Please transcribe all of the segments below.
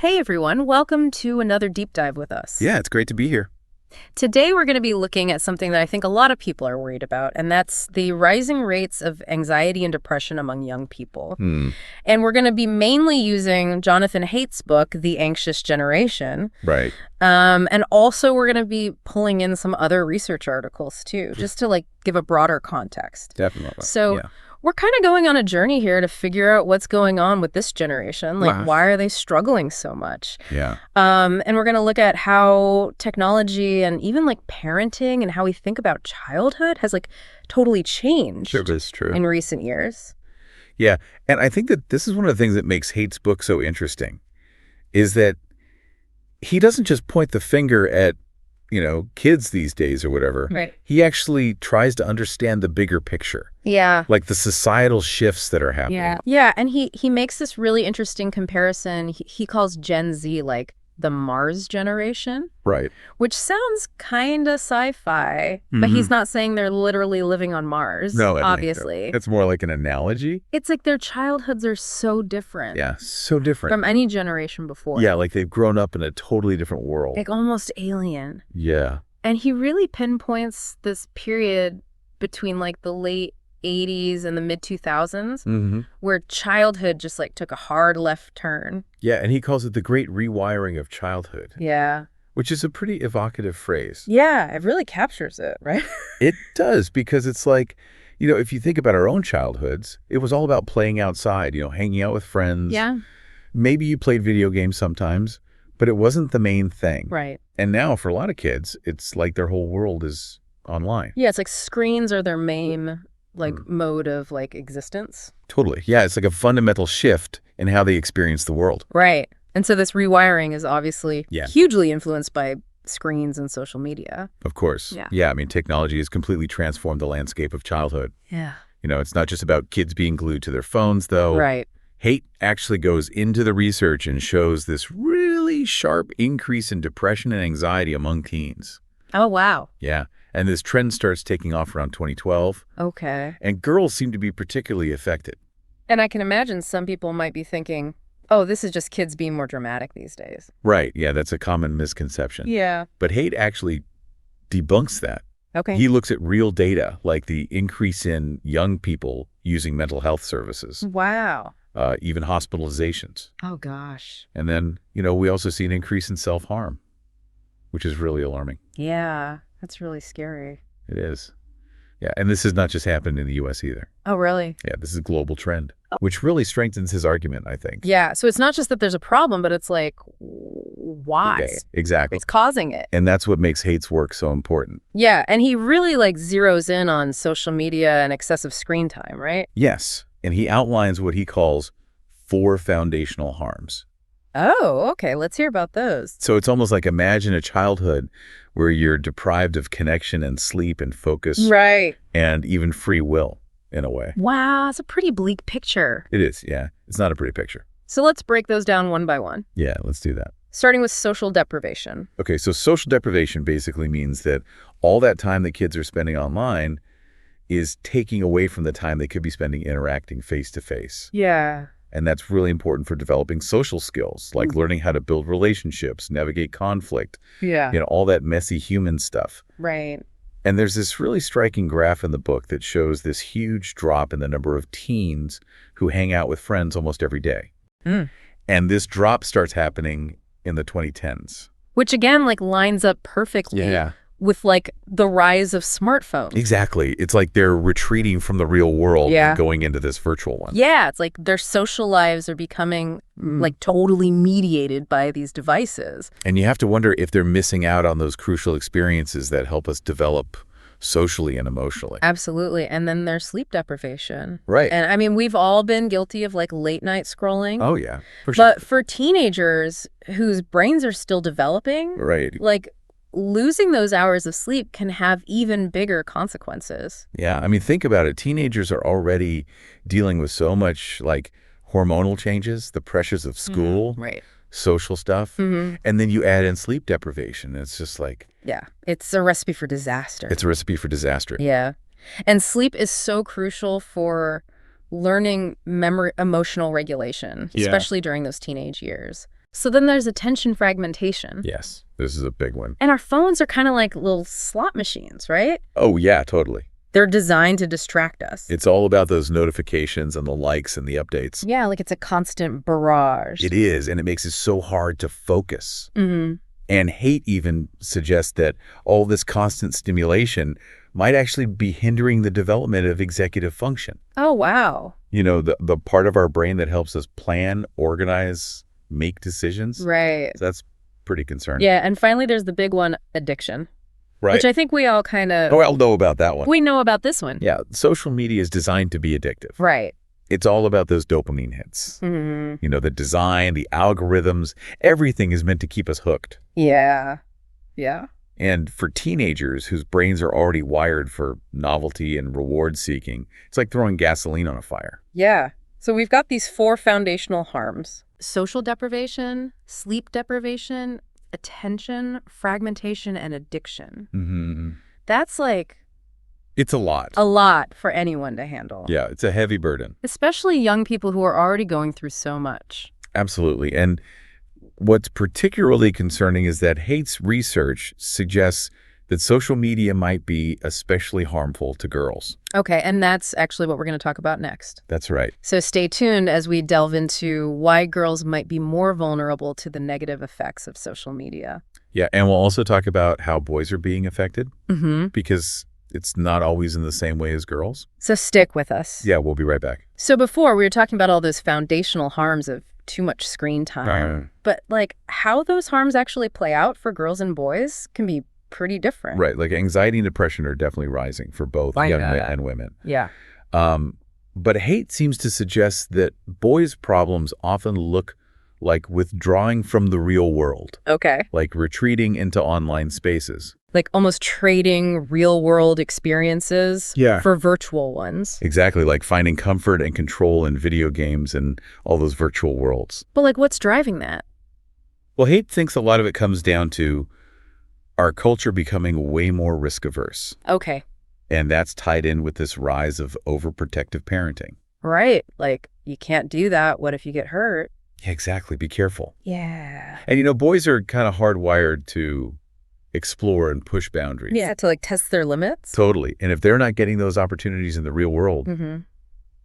Hey everyone, welcome to another deep dive with us. Yeah, it's great to be here. Today we're going to be looking at something that I think a lot of people are worried about, and that's the rising rates of anxiety and depression among young people. And we're going to be mainly using Jonathan Haidt's book, The Anxious Generation. Right. And also we're going to be pulling in some other research articles too, just to give a broader context. Definitely. So we're kind of going on a journey here to figure out what's going on with this generation. Why are they struggling so much? Yeah. And we're going to look at how technology and even parenting and how we think about childhood has totally changed. Sure, that's true. In recent years. Yeah. And I think that this is one of the things that makes Haidt's book so interesting, is that he doesn't just point the finger at, kids these days or whatever. Right. He actually tries to understand the bigger picture. Yeah. Like the societal shifts that are happening. Yeah. And he makes this really interesting comparison. He calls Gen Z the Mars generation. Right. Which sounds kind of sci-fi, but he's not saying they're literally living on Mars. No, obviously. It's more like an analogy. It's their childhoods are so different. Yeah, so different. From any generation before. Yeah, they've grown up in a totally different world. Almost alien. Yeah. And he really pinpoints this period between the late 80s and the mid 2000s where childhood just took a hard left turn. Yeah, and he calls it the great rewiring of childhood. Yeah. Which is a pretty evocative phrase. Yeah, it really captures it, right? It does, because it's if you think about our own childhoods, it was all about playing outside, hanging out with friends. Yeah. Maybe you played video games sometimes, but it wasn't the main thing. Right. And now for a lot of kids, it's their whole world is online. Yeah, it's screens are their main mode of existence. Totally. Yeah, it's a fundamental shift in how they experience the world. Right. And so this rewiring is obviously hugely influenced by screens and social media. Of course. Yeah. I mean, technology has completely transformed the landscape of childhood. Yeah. It's not just about kids being glued to their phones, though. Right. Haidt actually goes into the research and shows this really sharp increase in depression and anxiety among teens. Oh, wow. Yeah. And this trend starts taking off around 2012. Okay. And girls seem to be particularly affected. And I can imagine some people might be thinking, oh, this is just kids being more dramatic these days. Right. Yeah, that's a common misconception. Yeah. But Haidt actually debunks that. Okay. He looks at real data, like the increase in young people using mental health services. Wow. Even hospitalizations. Oh, gosh. And then, we also see an increase in self-harm, which is really alarming. Yeah. That's really scary. It is. Yeah, and this has not just happened in the U.S. either. Oh, really? Yeah, this is a global trend, which really strengthens his argument, I think. Yeah, so it's not just that there's a problem, but it's why? Yes, exactly. It's causing it. And that's what makes Haidt's work so important. Yeah, and he really zeroes in on social media and excessive screen time, right? Yes, and he outlines what he calls 4 foundational harms. Oh, okay. Let's hear about those. So it's almost imagine a childhood where you're deprived of connection and sleep and focus. Right. And even free will, in a way. Wow, it's a pretty bleak picture. It is, yeah. It's not a pretty picture. So let's break those down one by one. Yeah, let's do that. Starting with social deprivation. Okay, so social deprivation basically means that all that time that kids are spending online is taking away from the time they could be spending interacting face-to-face. Yeah. And that's really important for developing social skills, like learning how to build relationships, navigate conflict, all that messy human stuff. Right. And there's this really striking graph in the book that shows this huge drop in the number of teens who hang out with friends almost every day. And this drop starts happening in the 2010s. Which again, lines up perfectly with the rise of smartphones. Exactly. It's they're retreating from the real world and going into this virtual one. Yeah, it's their social lives are becoming totally mediated by these devices. And you have to wonder if they're missing out on those crucial experiences that help us develop socially and emotionally. Absolutely. And then there's sleep deprivation. Right. And I mean, we've all been guilty of late night scrolling. Oh, yeah. For sure. But for teenagers whose brains are still developing, right. Losing those hours of sleep can have even bigger consequences. Yeah. I mean, think about it. Teenagers are already dealing with so much hormonal changes, the pressures of school, social stuff. And then you add in sleep deprivation. It's just yeah, it's a recipe for disaster. It's a recipe for disaster. Yeah. And sleep is so crucial for learning emotional regulation, especially during those teenage years. So then there's attention fragmentation. Yes, this is a big one. And our phones are kind of like little slot machines, right? Oh, yeah, totally. They're designed to distract us. It's all about those notifications and the likes and the updates. Yeah, like it's a constant barrage. It is, and it makes it so hard to focus. Mm-hmm. And hate even suggests that all this constant stimulation might actually be hindering the development of executive function. Oh, wow. You know, the part of our brain that helps us plan, organize, make decisions. Right. So that's pretty concerning. Yeah, and finally there's the big one, addiction. Right. Which I think we all kind of... Oh, I'll know about that one. We know about this one. Yeah, social media is designed to be addictive. Right. It's all about those dopamine hits. Mm-hmm. You know, the design, the algorithms, everything is meant to keep us hooked. Yeah. Yeah. And for teenagers whose brains are already wired for novelty and reward seeking, it's like throwing gasoline on a fire. Yeah. So we've got these 4 foundational harms: social deprivation, sleep deprivation, attention, fragmentation, and addiction. Mm-hmm. That's like It's a lot. a lot for anyone to handle. Yeah, it's a heavy burden. Especially young people who are already going through so much. Absolutely. And what's particularly concerning is that Haight's research suggests that social media might be especially harmful to girls. Okay, and that's actually what we're going to talk about next. That's right. So stay tuned as we delve into why girls might be more vulnerable to the negative effects of social media. Yeah, and we'll also talk about how boys are being affected, Mm-hmm. because it's not always in the same way as girls. So stick with us. Yeah, we'll be right back. So before, we were talking about all those foundational harms of too much screen time. But like how those harms actually play out for girls and boys can be pretty different. Right, like anxiety and depression are definitely rising for both young men and women. Yeah. But Haight seems to suggest that boys' problems often look like withdrawing from the real world, Okay. like retreating into online spaces. Like almost trading real-world experiences for virtual ones. Exactly, like finding comfort and control in video games and all those virtual worlds. But like what's driving that? Well, Haight thinks a lot of it comes down to our culture becoming way more risk-averse. Okay. And that's tied in with this rise of overprotective parenting. Right. Like you can't do that. What if you get hurt? Yeah, exactly. Be careful. Yeah. And, you know, boys are kind of hardwired to explore and push boundaries. Yeah, to like test their limits. Totally. And if they're not getting those opportunities in the real world, Mm-hmm.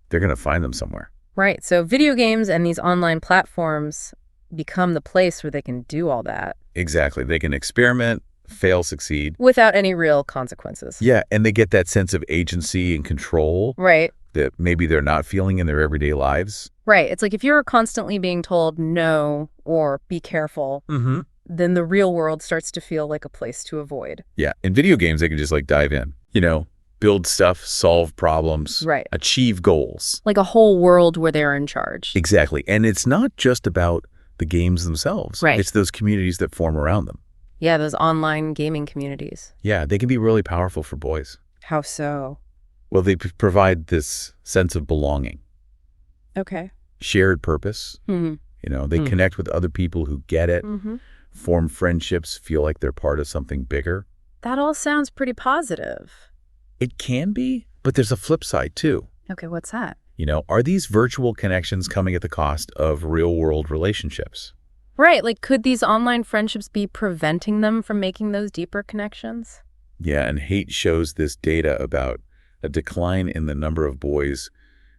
they're going to find them somewhere. Right. So video games and these online platforms become the place where they can do all that. Exactly. They can experiment, fail, succeed. Without any real consequences. Yeah, and they get that sense of agency and control Right. that maybe they're not feeling in their everyday lives. Right. It's like if you're constantly being told no or be careful, Mm-hmm. then the real world starts to feel like a place to avoid. Yeah, in video games, they can just like dive in, you know, build stuff, solve problems, Right. achieve goals. Like a whole world where they're in charge. Exactly. And it's not just about the games themselves. Right. It's those communities that form around them. Yeah, those online gaming communities. Yeah, they can be really powerful for boys. How so? Well, they provide this sense of belonging, Okay. shared purpose. Mm-hmm. You know, they connect with other people who get it, Mm-hmm. form friendships, feel like they're part of something bigger. That all sounds pretty positive. It can be, but there's a flip side too. Okay, what's that? You know, are these virtual connections coming at the cost of real-world relationships? Right, like could these online friendships be preventing them from making those deeper connections? Yeah, and Haight shows this data about a decline in the number of boys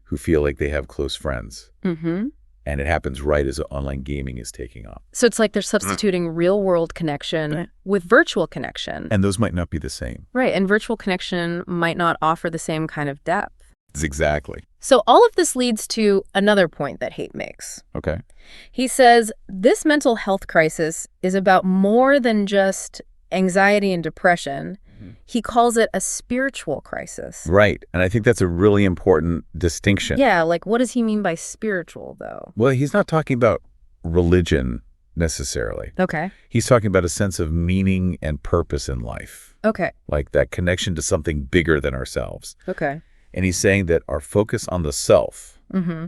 who feel like they have close friends. Mm-hmm. And it happens right as online gaming is taking off. So it's like they're substituting real-world connection with virtual connection. And those might not be the same. Right, and virtual connection might not offer the same kind of depth. Exactly. So all of this leads to another point that Haight makes. Okay. He says this mental health crisis is about more than just anxiety and depression. He calls it a spiritual crisis. Right. And I think that's a really important distinction. Yeah, like what does he mean by spiritual, though? Well, he's not talking about religion necessarily. Okay. He's talking about a sense of meaning and purpose in life, Okay. like that connection to something bigger than ourselves. Okay. And he's saying that our focus on the self Mm-hmm.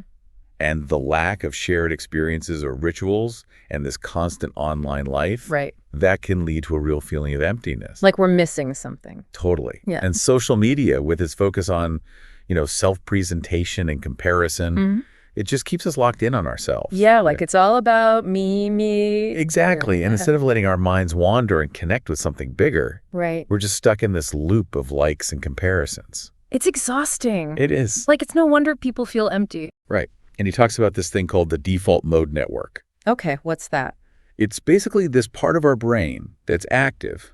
and the lack of shared experiences or rituals and this constant online life, Right. that can lead to a real feeling of emptiness. Like we're missing something. Totally. Yeah. And social media, with its focus on, you know, self-presentation and comparison, It just keeps us locked in on ourselves. Yeah, like it's all about me. Exactly. And instead of letting our minds wander and connect with something bigger, Right. we're just stuck in this loop of likes and comparisons. It's exhausting. It is. Like, it's no wonder people feel empty. Right. And he talks about this thing called the default mode network. Okay, what's that? It's basically this part of our brain that's active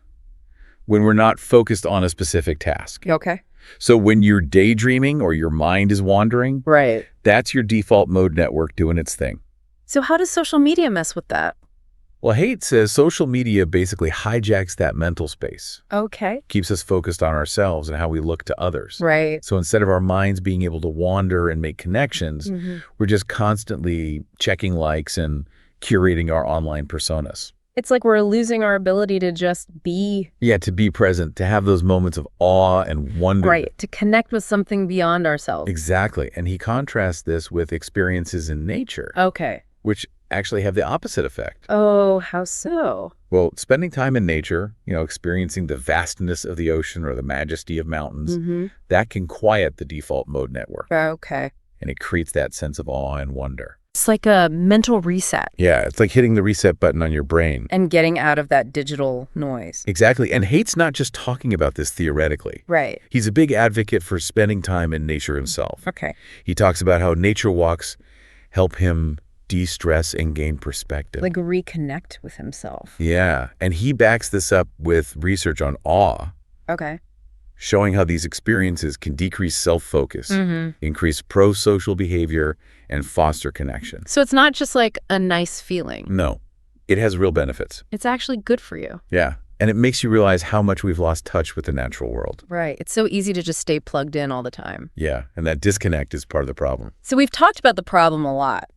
when we're not focused on a specific task. Okay. So when you're daydreaming or your mind is wandering, Right. that's your default mode network doing its thing. So how does social media mess with that? Well, Haidt says social media basically hijacks that mental space, Okay. keeps us focused on ourselves and how we look to others. Right. So instead of our minds being able to wander and make connections, we're just constantly checking likes and curating our online personas. It's like we're losing our ability to just be. Yeah, to be present, to have those moments of awe and wonder. Right, to connect with something beyond ourselves. Exactly. And he contrasts this with experiences in nature, Okay. which actually have the opposite effect. Oh, how so? Well, spending time in nature, experiencing the vastness of the ocean or the majesty of mountains, that can quiet the default mode network. Okay. And it creates that sense of awe and wonder. It's like a mental reset. Yeah, it's like hitting the reset button on your brain. And getting out of that digital noise. Exactly. And Haidt's not just talking about this theoretically. Right. He's a big advocate for spending time in nature himself. Okay. He talks about how nature walks help him de-stress and gain perspective. Like reconnect with himself. Yeah. And he backs this up with research on awe, Okay. showing how these experiences can decrease self-focus, increase pro-social behavior, and foster connection. So it's not just like a nice feeling. No, it has real benefits. It's actually good for you. Yeah. And it makes you realize how much we've lost touch with the natural world. Right. It's so easy to just stay plugged in all the time. Yeah. And that disconnect is part of the problem. So we've talked about the problem a lot.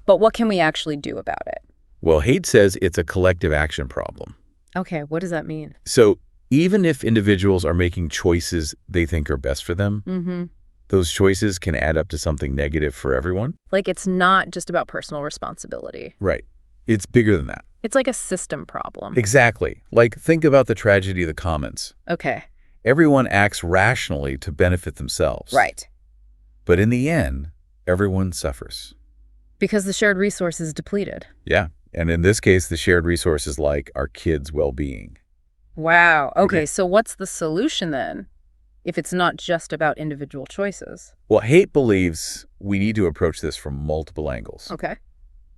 But what can we actually do about it? Well, Haidt says it's a collective action problem. Okay, what does that mean? So even if individuals are making choices they think are best for them, those choices can add up to something negative for everyone. Like it's not just about personal responsibility. Right. It's bigger than that. It's like a system problem. Exactly. Like, think about the tragedy of the commons. Okay. Everyone acts rationally to benefit themselves. Right. But in the end, everyone suffers. Because the shared resource is depleted. Yeah. And in this case, the shared resource is like our kids' well-being. Wow. Okay, so what's the solution then, if it's not just about individual choices? Well, Haidt believes we need to approach this from multiple angles. Okay.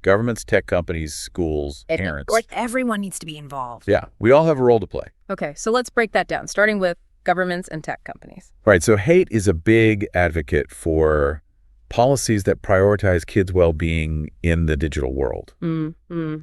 Governments, tech companies, schools, parents. Like everyone needs to be involved. Yeah, we all have a role to play. Okay, so let's break that down, starting with governments and tech companies. Right, so Haidt is a big advocate for policies that prioritize kids' well-being in the digital world,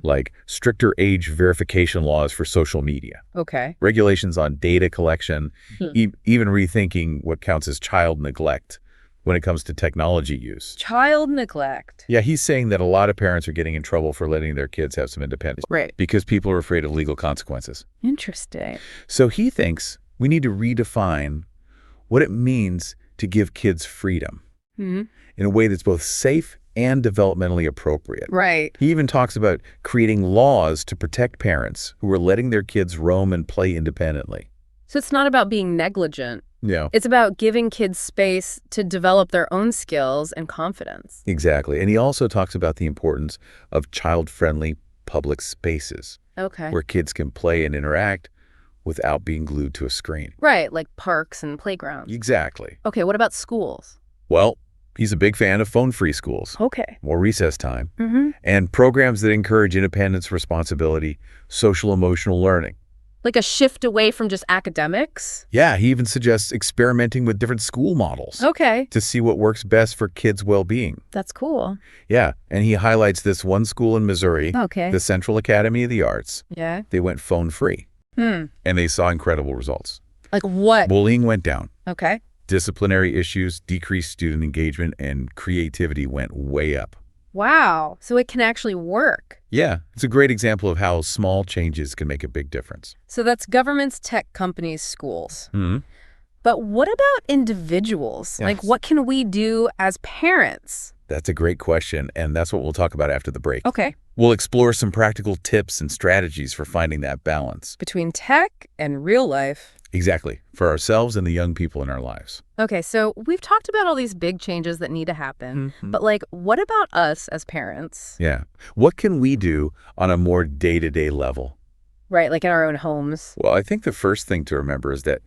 like stricter age verification laws for social media, Okay. regulations on data collection, even rethinking what counts as child neglect when it comes to technology use. Child neglect. Yeah, he's saying that a lot of parents are getting in trouble for letting their kids have some independence. Right. Because people are afraid of legal consequences. Interesting. So he thinks we need to redefine what it means to give kids freedom in a way that's both safe and developmentally appropriate. Right. He even talks about creating laws to protect parents who are letting their kids roam and play independently. So it's not about being negligent. Yeah. It's about giving kids space to develop their own skills and confidence. Exactly. And he also talks about the importance of child-friendly public spaces Okay. where kids can play and interact without being glued to a screen. Right, like parks and playgrounds. Exactly. Okay, what about schools? Well, he's a big fan of phone-free schools, Okay. more recess time, and programs that encourage independence, responsibility, social-emotional learning. Like a shift away from just academics? Yeah, he even suggests experimenting with different school models Okay. to see what works best for kids' well-being. That's cool. Yeah, and he highlights this one school in Missouri, Okay. the Central Academy of the Arts. Yeah. They went phone-free, and they saw incredible results. Like what? Bullying went down. Okay. Disciplinary issues decreased, student engagement, and creativity went way up. Wow. So it can actually work. Yeah, it's a great example of how small changes can make a big difference. So that's governments, tech companies, schools. But what about individuals? Yes. Like what can we do as parents? That's a great question, and that's what we'll talk about after the break. Okay. We'll explore some practical tips and strategies for finding that balance. Between tech and real life. Exactly. For ourselves and the young people in our lives. Okay, so we've talked about all these big changes that need to happen, but what about us as parents? Yeah. What can we do on a more day-to-day level? Right, like in our own homes. Well, I think the first thing to remember is that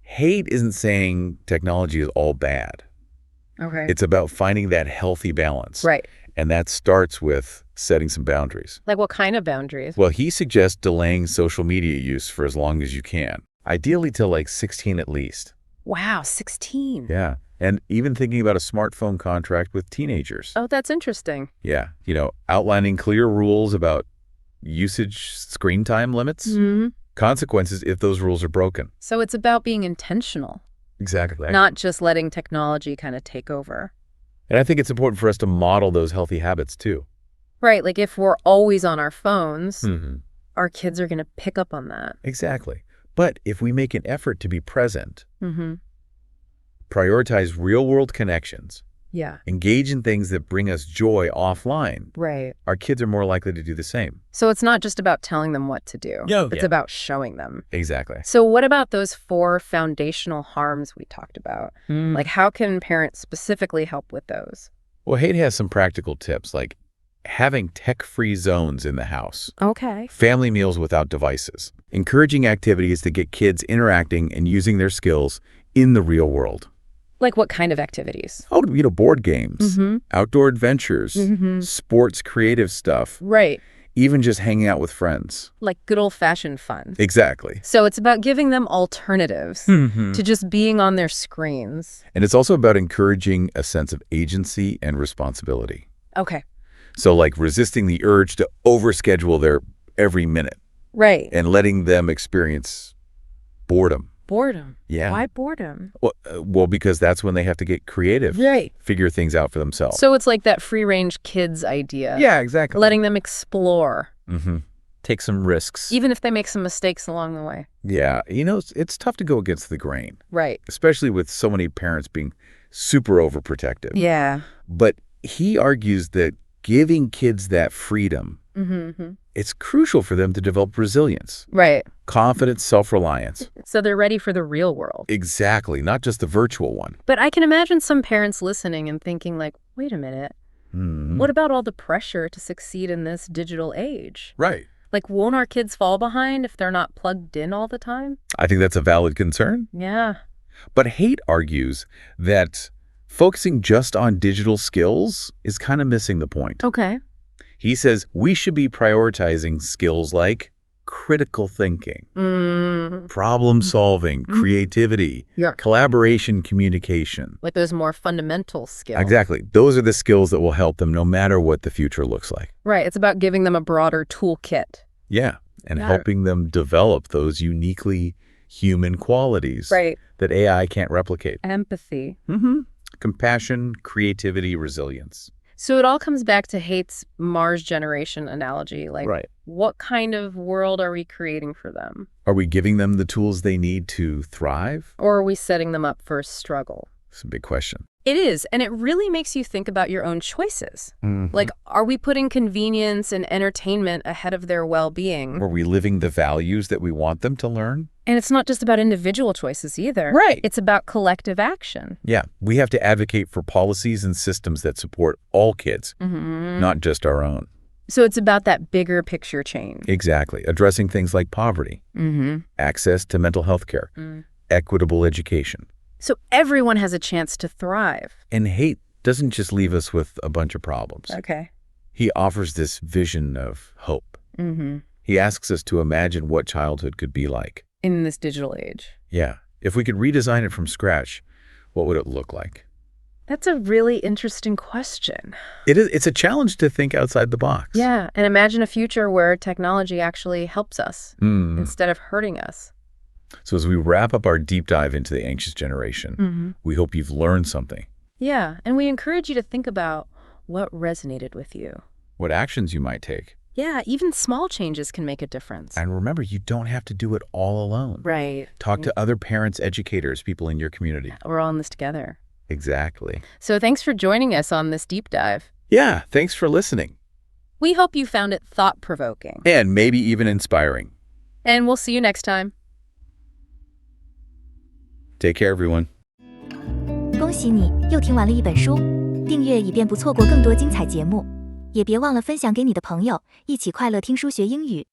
hate isn't saying technology is all bad. Okay. It's about finding that healthy balance. Right. And that starts with setting some boundaries. Like what kind of boundaries? Well, he suggests delaying social media use for as long as you can. Ideally till like 16 at least. Wow, 16. Yeah. And even thinking about a smartphone contract with teenagers. Oh, that's interesting. Yeah. Outlining clear rules about usage screen time limits, consequences if those rules are broken. So it's about being intentional. Exactly. Not just letting technology kind of take over. And I think it's important for us to model those healthy habits too. Right. Like if we're always on our phones, our kids are going to pick up on that. Exactly. But if we make an effort to be present, prioritize real-world connections, engage in things that bring us joy offline, right, our kids are more likely to do the same. So it's not just about telling them what to do. It's about showing them. Exactly. So what about those 4 foundational harms we talked about? Like how can parents specifically help with those? Well, hate has some practical tips like having tech-free zones in the house. Okay. Family meals without devices. Encouraging activities to get kids interacting and using their skills in the real world. Like what kind of activities? Oh, board games, outdoor adventures, sports, creative stuff. Right. Even just hanging out with friends. Like good old-fashioned fun. Exactly. So it's about giving them alternatives to just being on their screens. And it's also about encouraging a sense of agency and responsibility. Okay. So like resisting the urge to overschedule their every minute. Right. And letting them experience boredom. Boredom? Yeah. Why boredom? Well, because that's when they have to get creative. Right. Figure things out for themselves. So it's like that free-range kids idea. Yeah, exactly. Letting them explore. Take some risks. Even if they make some mistakes along the way. Yeah. It's tough to go against the grain. Right. Especially with so many parents being super overprotective. Yeah. But he argues that giving kids that freedom, it's crucial for them to develop resilience. Right. Confidence, self-reliance. So they're ready for the real world. Exactly, not just the virtual one. But I can imagine some parents listening and thinking like, wait a minute, what about all the pressure to succeed in this digital age? Right. Like, won't our kids fall behind if they're not plugged in all the time? I think that's a valid concern. Yeah. But Haidt argues that focusing just on digital skills is kind of missing the point. Okay. He says we should be prioritizing skills like critical thinking, problem solving, creativity, collaboration, communication. Like those more fundamental skills. Exactly. Those are the skills that will help them no matter what the future looks like. Right. It's about giving them a broader toolkit. Yeah. And helping them develop those uniquely human qualities that AI can't replicate. Empathy. Compassion, creativity, resilience. So it all comes back to Haidt's Mars generation analogy. Like, what kind of world are we creating for them? Are we giving them the tools they need to thrive? Or are we setting them up for struggle? It's a big question. It is, and it really makes you think about your own choices. Like, are we putting convenience and entertainment ahead of their well-being? Are we living the values that we want them to learn? And it's not just about individual choices either. Right. It's about collective action. Yeah, we have to advocate for policies and systems that support all kids, not just our own. So it's about that bigger picture change. Exactly. Addressing things like poverty, access to mental health care, equitable education. So everyone has a chance to thrive. And Haidt doesn't just leave us with a bunch of problems. Okay. He offers this vision of hope. He asks us to imagine what childhood could be like. In this digital age. Yeah. If we could redesign it from scratch, what would it look like? That's a really interesting question. It's a challenge to think outside the box. Yeah, and imagine a future where technology actually helps us instead of hurting us. So as we wrap up our deep dive into the anxious generation, we hope you've learned something. Yeah, and we encourage you to think about what resonated with you. What actions you might take. Yeah, even small changes can make a difference. And remember, you don't have to do it all alone. Right. Talk to other parents, educators, people in your community. We're all in this together. Exactly. So thanks for joining us on this deep dive. Yeah, thanks for listening. We hope you found it thought-provoking. And maybe even inspiring. And we'll see you next time. Take care, everyone. 恭喜你又听完了一本书，订阅以便不错过更多精彩节目，也别忘了分享给你的朋友，一起快乐听书学英语。